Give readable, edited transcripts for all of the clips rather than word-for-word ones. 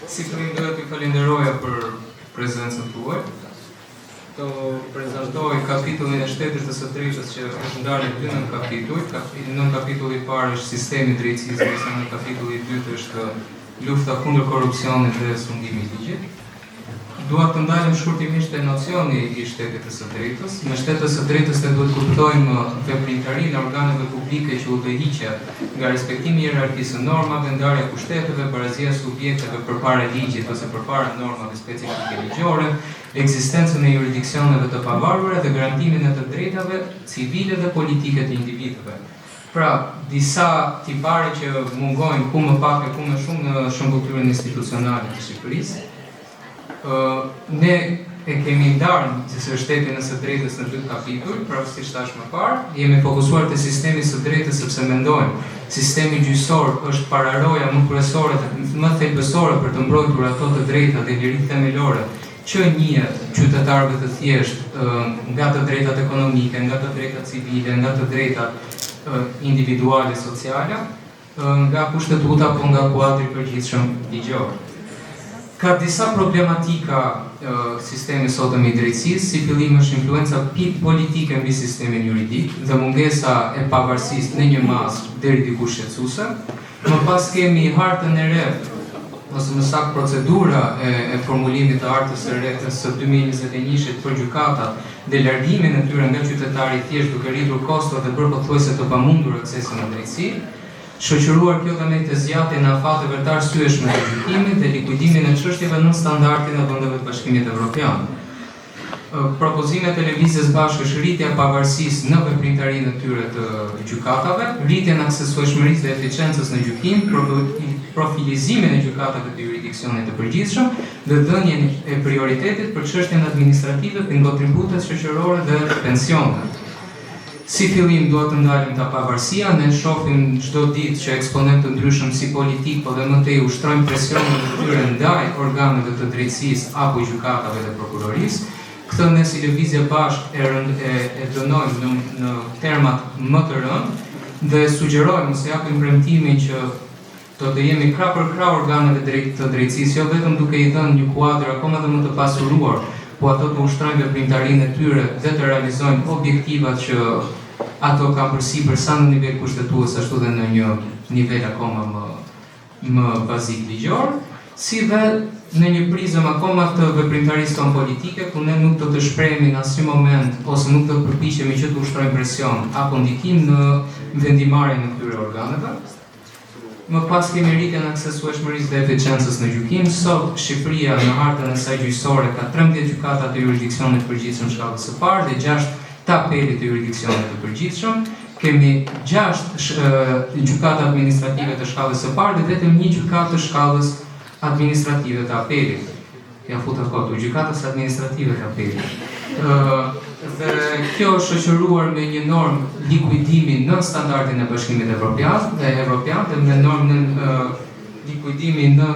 Si fillim duhet t'ju falenderoja për prezencën tuaj. Do prezantoj kapitullin e shtetit të së drejtës që është ndarë në dy nën kapitull. Nën kapitulli i parë është sistemi i drejtësisë, ndërsa në kapitulli i dytë është lufta kundër korrupsionit dhe sundimi i ligjit. Dua të ndalim shkurtimisht te nocioni i shtetit të së drejtës. Në shtet të së drejtës ne duhet kuptojmë veprimtarinë e organeve publike që udhëhiqet nga respektimi i hierarkisë së normave, ndarja e pushteteve, barazia e subjekteve përpara ligjit ose përpara normave specifike ligjore, ekzistencën e jurisdiksioneve të pavarura dhe garantimin e të drejtave civile dhe politike të individëve. Pra, disa tipare që mungojnë ku më pak e ku më shumë në shëmbulltyrën institucionale të Shqipërisë. Ne e kemi ndarë së shtetin e së drejtës në dy kapitull, pra si thash më parë, jemi fokusuar te sistemi i së drejtës sepse mendojmë sistemi gjyqësor është pararoja më kryesore dhe më thelbësore për të mbrojtur ato të drejta dhe liritë themelore që njihet qytetarëve të thjeshtë nga të drejtat ekonomike, nga të drejtat civile, nga të drejtat individuale sociale, nga kushtetuta apo nga kuadri i përgjithshëm ligjor. Ka disa problematika sistemi sotëm i drejtësisë, si fillim është influenca politike mbi sistemin juridik dhe mungesa e pavarësisë në një masë deri diku shqetësuese. Më pas kemi hartën e re, ose më saktë procedura e formulimit të hartës së re së 2021-shit për gjykatat dhe largimin e tyre nga qytetari i thjeshtë duke rritur kostot dhe bërë pothuajse të pamundur aksesin në drejtësi. Shoqëruar kjo dhe me të zgjatjen e afateve të arsyeshme të gjykimit dhe likuidimin e çështjeve në standardin e vendeve të Bashkimit Evropian. Propozimet e lëvizjes bashkë është rritja e pavarësisë në veprimtarinë e tyre të gjykatave, rritja e aksesueshmërisë dhe eficiencës në gjykim, profilizimin e gjykatave të jurisdiksionit të përgjithshëm dhe dhënien e prioritetit për çështjen administrative, kontributet shoqërore dhe pensionet. Si fillim duhet të ndalim ta pavarësia, ne shohim çdo ditë që eksponentë të ndryshëm si politik, po dhe më tej ushtrojnë presionin e tyre ndaj organeve të drejtësisë apo gjykatave dhe prokurorisë. Këtë ne si lëvizje bashkë e dënojmë në termat më të rëndë dhe sugjerojmë ose japim premtimin që do të jemi krah për krah organeve të drejtësisë, jo vetëm duke i dhënë një kuadër akoma dhe më të pasuruar, po ato të ushtrojnë veprimtarinë e tyre dhe të realizojnë objektivat që ato kanë përsipër sa në nivel kushtetues ashtu dhe në një nivel akoma më bazik ligjor, si dhe në një prizëm akoma të veprimtarisë tonë politike, ku ne nuk do të shprehemi në asnjë moment ose nuk do të përpiqemi që të ushtrojmë presion apo ndikim në vendimarrjen e këtyre organeve. Më pas kemi rritjen e aksesueshmërisë dhe eficiencës në gjykim. Sot Shqipëria në hartën e saj gjyqësore ka 13 gjykata të jurisdiksionit të përgjithshëm shkallës së parë dhe 6 të apelit të jurisdiksionit të përgjithshëm. Kemi 6 gjykata administrative të shkallës së parë dhe vetëm 1 gjykatë të shkallës administrative të apelit. Ja futa kotu, gjykatës administrative të apelit. Dhe kjo është shoqëruar me një normë likuidimi në standardin e Bashkimit Evropian dhe me normën likuidimi në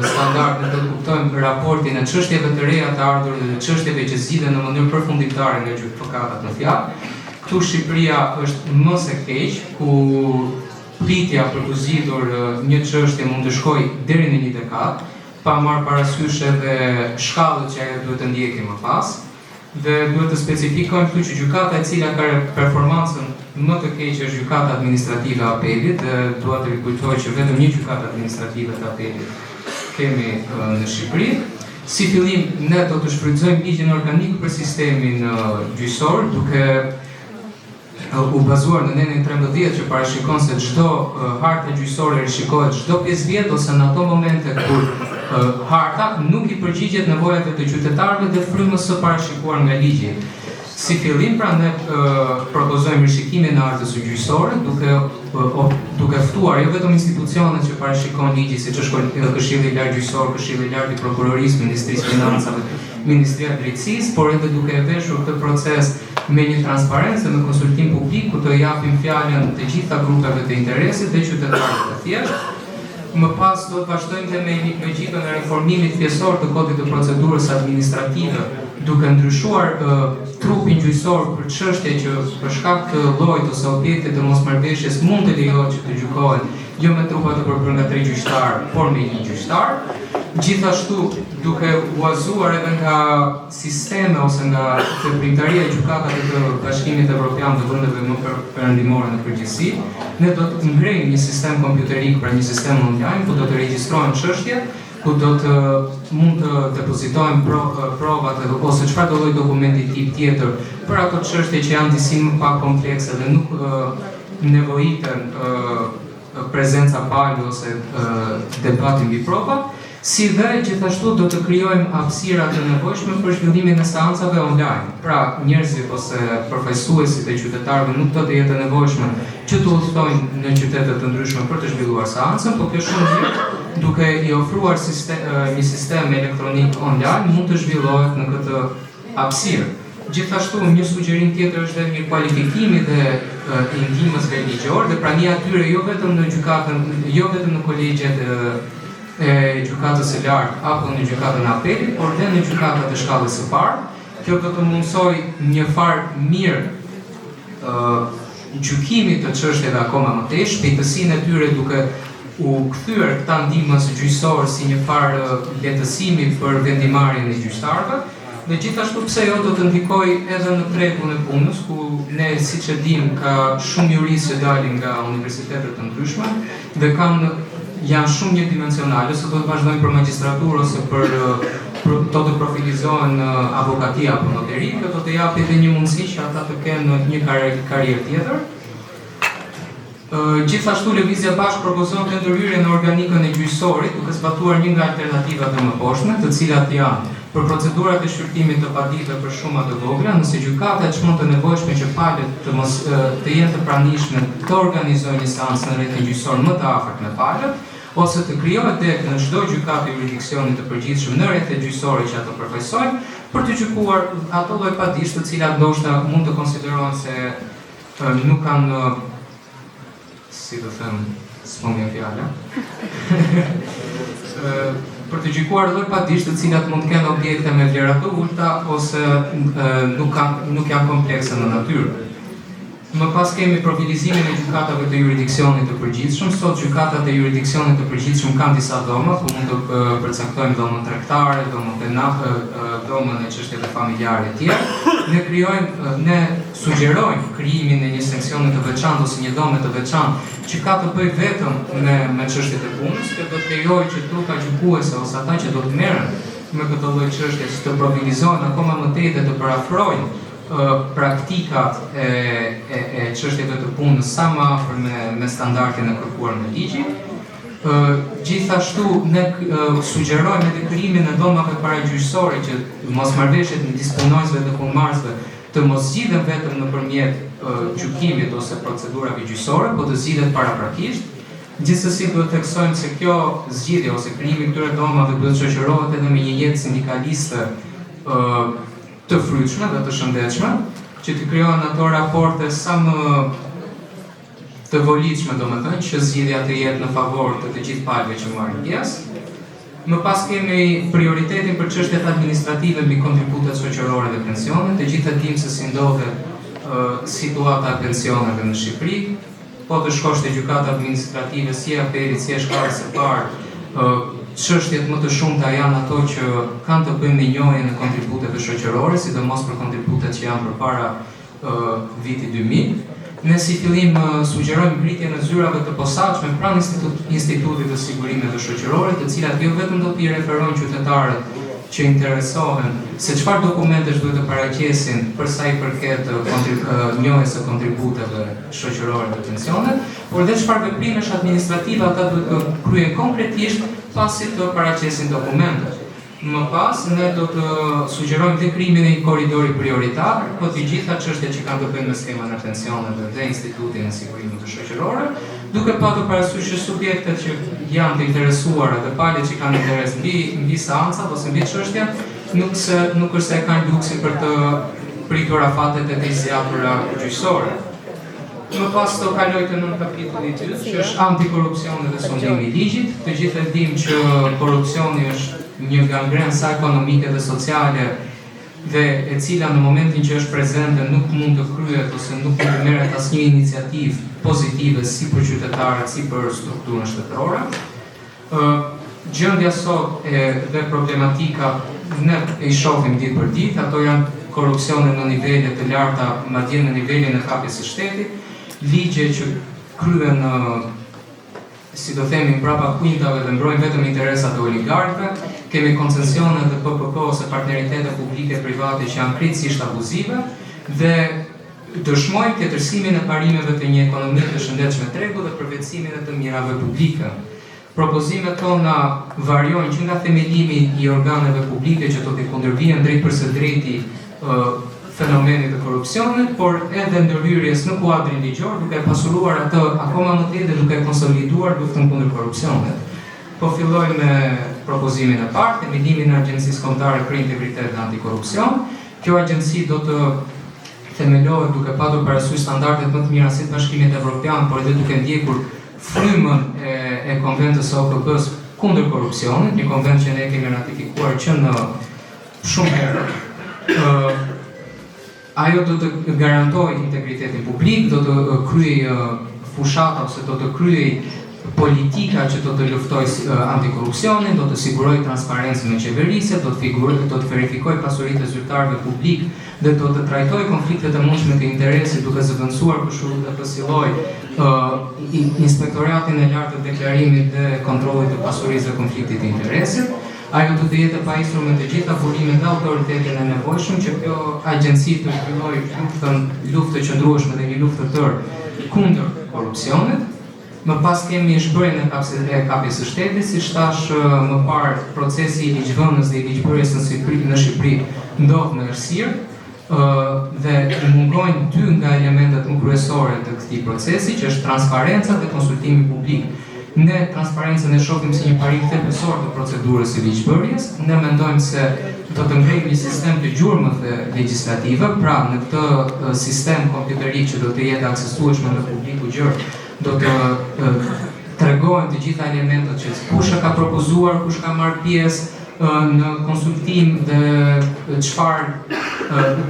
standardin të kuptojmë raportin e çështjeve të reja të ardhur dhe çështjeve që zgjidhen në mënyrë përfundimtare nga gjykata në fjalë. Këtu Shqipëria është më së keq, ku pritja për të zgjidhur një çështje mund të shkojë deri në 1 dekadë, pa marrë parasysh edhe shkallët që ajo duhet të ndjekë më pas. Dhe duhet të specifikojmë këtu që gjykata e cila ka performancën më të keqe është gjykata administrative e apelit dhe dua të rikujtoj që vetëm 1 gjykatë administrative të apelit kemi në Shqipëri. Si fillim, ne do të shfrytëzojmë ligjin organik për sistemin gjyqësor, duke u bazuar në nenin 13 që parashikon se çdo hartë gjyqësore rishikohet çdo 5 vjet ose në ato momente kur harta nuk i përgjigjet nevojave të qytetarëve dhe frymës së parashikuar nga ligji. Si fillim, pra ne propozojmë rishikimin e hartës së gjyqësore duke ftuar jo vetëm institucionet që parashikon ligji, siç është Këshilli i Lartë Gjyqësor, Këshilli i Lartë i Prokurorisë, Ministrisë Financave, Ministria e Drejtësisë, por edhe duke veshur këtë proces me një transparencë me konsultim publik ku të japim fjalën të gjitha grupeve të interesit dhe qytetarëve të thjeshtë. Më pas do të vazhdojmë dhe me logjikën e reformimit pjesor të kodit të procedurës administrative duke ndryshuar trupin gjyqësor për çështje që për shkak të llojit ose objektit të mosmarrëveshjes mund të lejohet që të gjykohen jo me trupa të përpër nga 3 gjyqtar, por me 1 gjyqtar. Gjithashtu, duke uazuar edhe nga sisteme ose nga veprimtaria e gjykatave të Bashkimit Evropian të vendeve më perëndimore në përgjithësi, ne do të ngrejmë një sistem kompjuterik, pra një sistem online, ku do të regjistrojmë çështjet, ku do të mund të depozitojmë provat ose çfarëdo lloj dokumenti tip tjetër për ato çështje që janë disi më pak komplekse dhe nuk nevojiten prezenca palë ose debati mbi prova, si dhe gjithashtu do të krijojmë hapësira të nevojshme për zhvillimin e seancave online. Pra, njerëzit ose përfaqësuesit e qytetarëve nuk do të jetë nevojshme që të udhtojnë në qytete të ndryshme për të zhvilluar seancën, por kjo shumë mirë, duke I ofruar një sistem elektronik online, mund të zhvillohet në këtë hapësirë. Gjithashtu, një sugjerim tjetër është dhe mirëkualifikimi dhe I ndihmës ligjore dhe prania atyre jo vetëm në gjykatën, jo vetëm në kolegjet e gjykatës së lartë apo në gjykatën e apelit, por dhe në gjykatat e shkallës së parë. Kjo do të mundsoj një farë mirë gjykimit të çështjeve akoma më tej, shpejtësinë e tyre duke u kthyer këta ndihmës gjyqësore si një farë lehtësimi për vendimarrjen e gjyqtarëve. Dhe gjithashtu pse jo do të ndikojë edhe në tregun e punës, ku ne siç e dimë ka shumë juristë që dalin nga universitetet të ndryshme dhe janë shumë njëdimensionale, ose do të vazhdojnë për magjistraturë ose për do të profilizohen në avokati apo noteri, kjo do të japë edhe një mundësi që ata të kenë një karrierë tjetër. Gjithashtu Lëvizja Bashkë propozon të ndërhyrje në organikën e gjyqësorit, duke zbatuar një nga alternativat e mëposhme, të cilat janë për procedurat e shqyrtimit të paditëve për shuma të vogla, nëse gjykata çmon të nevojshme që palët të jenë të pranishme të organizojnë një seancë në rrethin gjyqësor më të afërt me palët, ose të krijohet dek në çdo gjykatë jurisdiksionit të përgjithshëm në rrethet gjyqësore që ato përfaqësojnë, për të gjykuar ato lloj paditësh të cilat ndoshta mund të konsiderohen se nuk kanë si të them, s'po më vjen fjala. Për të gjykuar lloj paditësh të cilat mund të kenë objekte me vlera të ulta ose nuk janë komplekse në natyrë. Më pas kemi profilizimin e gjykatave të jurisdiksionit të përgjithshëm. Sot gjykatat e jurisdiksionit të përgjithshëm kanë disa dhoma, ku mund të përcaktojmë dhomën tregtare, dhomën penale, dhomën e çështjeve familjare e tjera. Ne sugjerojmë krijimin e një seksioni të veçantë ose një dhome të veçantë që ka të bëjë vetëm me çështjet e punës, që do të lejojë që trupa gjykuese ose ata që do të merren me këtë lloj çështje të profilizohen akoma më tej dhe të parafrojnë praktikat e çështjeve të punës sa më afër me standardet e kërkuar në ligj. Gjithashtu ne sugjerojmë edhe krijimin e dhomave paragjyqësore që mosmarrëveshjet në disponojësve të punëmarrësve të mos zgjidhen vetëm nëpërmjet gjykimit ose procedurave gjyqësore, por të zgjidhet paraprakisht. Gjithsesi duhet të theksojmë se kjo zgjidhje ose krijimi këtyre dhomave duhet të shoqërohet edhe me një jetë sindikaliste të frytshme dhe të shëndetshme, që të krijohen ato raporte sa më të volitshme, domethënë, që zgjidhja të jetë në favor të gjithë palëve që marrin pjesë. Më pas kemi prioritetin për çështjet administrative mbi kontributet shoqërore dhe pensionet. Të gjithë dimë se si ndodhet situata e pensioneve në Shqipëri, po të shkosh te gjykata administrative si e apelit, si e shkallës së parë, çështjet më të shumta janë ato që kanë të bëjnë me njohjen e kontributeve shoqërore, sidomos për kontributet që janë përpara vitit 2000. Ne si fillim sugjerojmë ngritjen e zyrave të posaçme pranë Institutit të Sigurimeve Shoqërore, të cilat jo vetëm do t'i referojnë qytetarët që interesohen se çfarë dokumentesh duhet të paraqesin për sa I përket njohjes së kontributeve shoqërore dhe pensionet, por dhe çfarë veprimesh administrative ata duhet të kryejnë konkretisht pasi të paraqesin dokumentet. Më pas, ne do të sugjerojmë dhe krijimin e një korridori prioritar, po të gjitha çështjet që kanë të bëjnë me skemën e pensioneve dhe Institutin e Sigurimeve Shoqërore, duke patur parasysh që subjektet që janë të interesuara dhe palët që kanë interes mbi seancat ose mbi çështjet, nuk është se kanë luksin për të pritur afatet e të zgjatura gjyqësore. Më pas të kaloj të nën kapitulli 2, që është antikorrupsioni dhe sondimi I ligjit. Të gjithë e dimë që korrupsioni është një gangren sa ekonomike dhe sociale dhe e cila në momentin që është prezente nuk mund të kryet ose nuk mund të merret asnjë iniciativë pozitive si për qytetarët, si për strukturën shtetërore. Gjendja sot dhe problematika ne e shohim ditë për ditë, ato janë korrupsione në nivele të larta, madje në nivelin e kapjes së shtetit, ligje që kryen si do themi mbrapa kuintave dhe mbrojnë vetëm interesat e oligarkëve, kemi koncesione dhe PPP ose partneritete publike private që janë krejtësisht abuzive dhe dëshmojnë ketërsimin e parimeve të një ekonomie të shëndetshme tregu dhe përvetësimin e të mirave publike. Propozimet tona variojnë që nga themelimi i organeve publike që do t'i kundërvijnë drejt përse drejti fenomenit të korrupsionit, por edhe ndërhyrjes në kuadrin ligjor, duke pasuruar atë akoma më të dhe duke konsoliduar luftën kundër korrupsionit. Po filloj me propozimin e parë, themelimin e Agjencisë Kombëtare për Integritet dhe Antikorrupsion. Kjo agjenci do të themelohet duke patur parasysh standardet më të mira si të Bashkimit Evropian, por edhe duke ndjekur frymën e konventës së OKB-s kundër korrupsionit, një konvent që ne kemi ratifikuar që në shumë herë. Ajo do të garantoj integritetin publik, do të kryej fushata ose do të kryej politika që do të luftoj antikorrupsionin, do të siguroj transparencën e qeverisë, do të verifikoj pasuritë e zyrtarëve publik dhe do të trajtoj konfliktet e mundshme të interesit duke zëvendësuar këshillit dhe përcjelloj inspektoratin e lartë të deklarimit dhe kontrollit të pasurisë dhe konfliktit të interesit. Ajo do të jetë pa instrument të gjitha burimet dhe autoritetin e nevojshëm që kjo agjenci të zhvillojë luftë të qëndrueshme dhe një luftë të tërë kundër korrupsionit. Më pas kemi shbërjen e kapjes së shtetit, siç thash më parë, procesi i ligjvënies dhe i ligjbërjes në Shqipëri ndodh në errësirë dhe mungojnë dy nga elementet më kryesore të këtij procesi, që është transparenca dhe konsultimi publik. Ne transparencën e shohim si një parim thelbësor të procedurës së ligjbërjes. Ne mendojmë se do të ngrihet një sistem të gjurmëve legjislative, pra në këtë sistem kompjuterik që do të jetë aksesueshëm në publiku gjerë, do të tregohen të gjitha elementet që kush e ka propozuar, kush ka marrë pjesë në konsultim dhe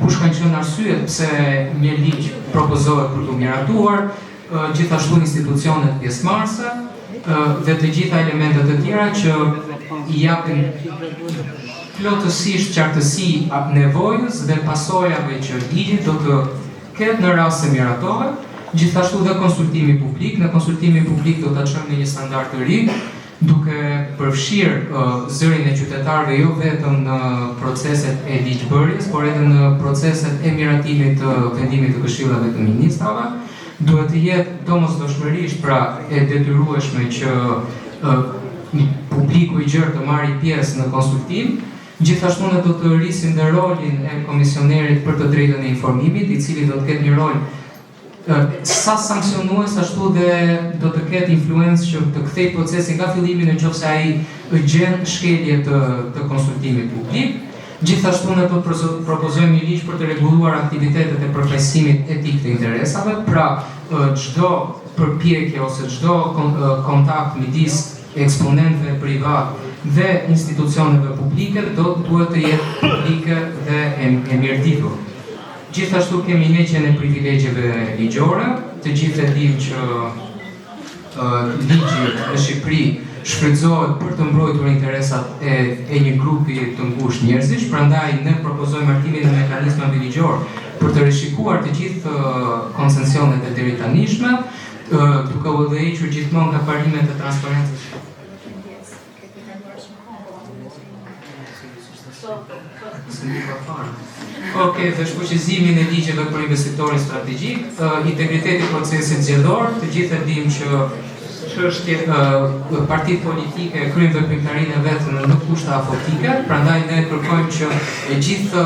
kush kanë qenë arsyet pse një ligj propozohet për të miratuar, gjithashtu institucionet pjesëmarrëse dhe të gjitha elementet e tjera që i japin plotësisht qartësi nevojës dhe pasojave që ligji do të ketë në rast se miratohet. Gjithashtu dhe konsultimi publik. Në konsultimi publik do të çojmë në një standard të ri, duke përfshirë zërin e qytetarëve jo vetëm në proceset e ligjbërjes, por edhe në proceset e miratimit të vendimit të këshillave të ministrave. Duhet të jetë domosdoshmërisht pra e detyrueshme që publiku i gjerë të marrë pjesë në konsultim. Gjithashtu ne do të rrisim dhe rolin e komisionerit për të drejtën e informimit, i cili do të ketë një rol sa sankcionues, ashtu dhe do të ketë influencë që të kthej procesin nga fillimi nëse ai gjen shkelje të konsultimit publik. Gjithashtu ne do të propozojmë një ligj për të rregulluar aktivitetet e përfaqësimit etik të interesave, pra çdo përpjekje ose çdo kontakt midis eksponentëve privat dhe institucioneve publike duhet të jetë publike dhe e mirëditur. Gjithashtu kemi heqjen e privilegjeve ligjore, të gjithë e dimë që ligji në Shqipëri shfrytëzohet për të mbrojtur interesat e një grupi të ngushtë njerëzish, prandaj ne propozojmë hartimin e mekanizmave ligjor për të rishikuar të gjithë koncesionet e deritanishme, duke u udhëhequr gjithmonë nga parimet e transparencës. Dhe shfuqizimin e ligjeve për investitorin strategjik, integriteti procesit zgjedhor, të gjithë e dimë që partitë politike kryejnë veprimtarinë e vetën në kushte afotike, prandaj ne kërkojmë që e gjithë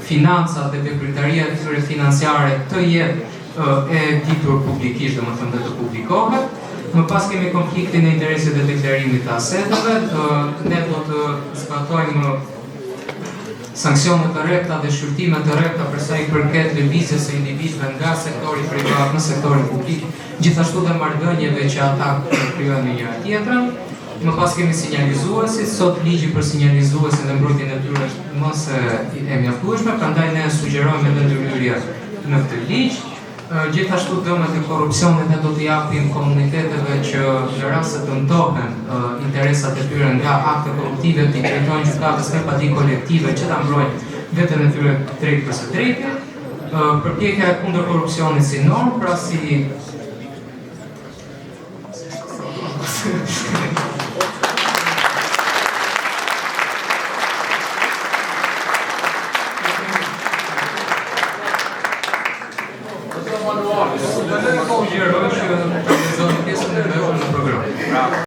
financat dhe veprimtaria e tyre financiare të jetë e ditur publikisht, domethënë dhe të publikohet. Më pas kemi konfliktin e interesit dhe deklarimit të aseteve, ne do të zbatojmë sanksionet të rekta dhe shqyrtime të rekta për sa i përket lëvizjes së individëve nga sektori privat në sektorin publik, gjithashtu dhe marrëdhënieve që ata krijojnë me njëra tjetrën. Më pas kemi sinjalizuesit, sot ligji për sinjalizuesin dhe mbrojtjen e tyre është më se e mjaftueshme, prandaj ne sugjerojmë edhe ndërhyrje në këtë ligj. Gjithashtu dëmet e korrupsionit ne do t'i japim komuniteteve që në rast se dëmtohen interesat e tyre nga akte korruptive, t'i drejtojnë gjykatës me padi kolektive që ta mbrojnë veten e tyre drejt për së drejtë. Përpjekja e kundër korrupsionit si normë, pra si Sugjeroj që të realizojnë pjesën e në program.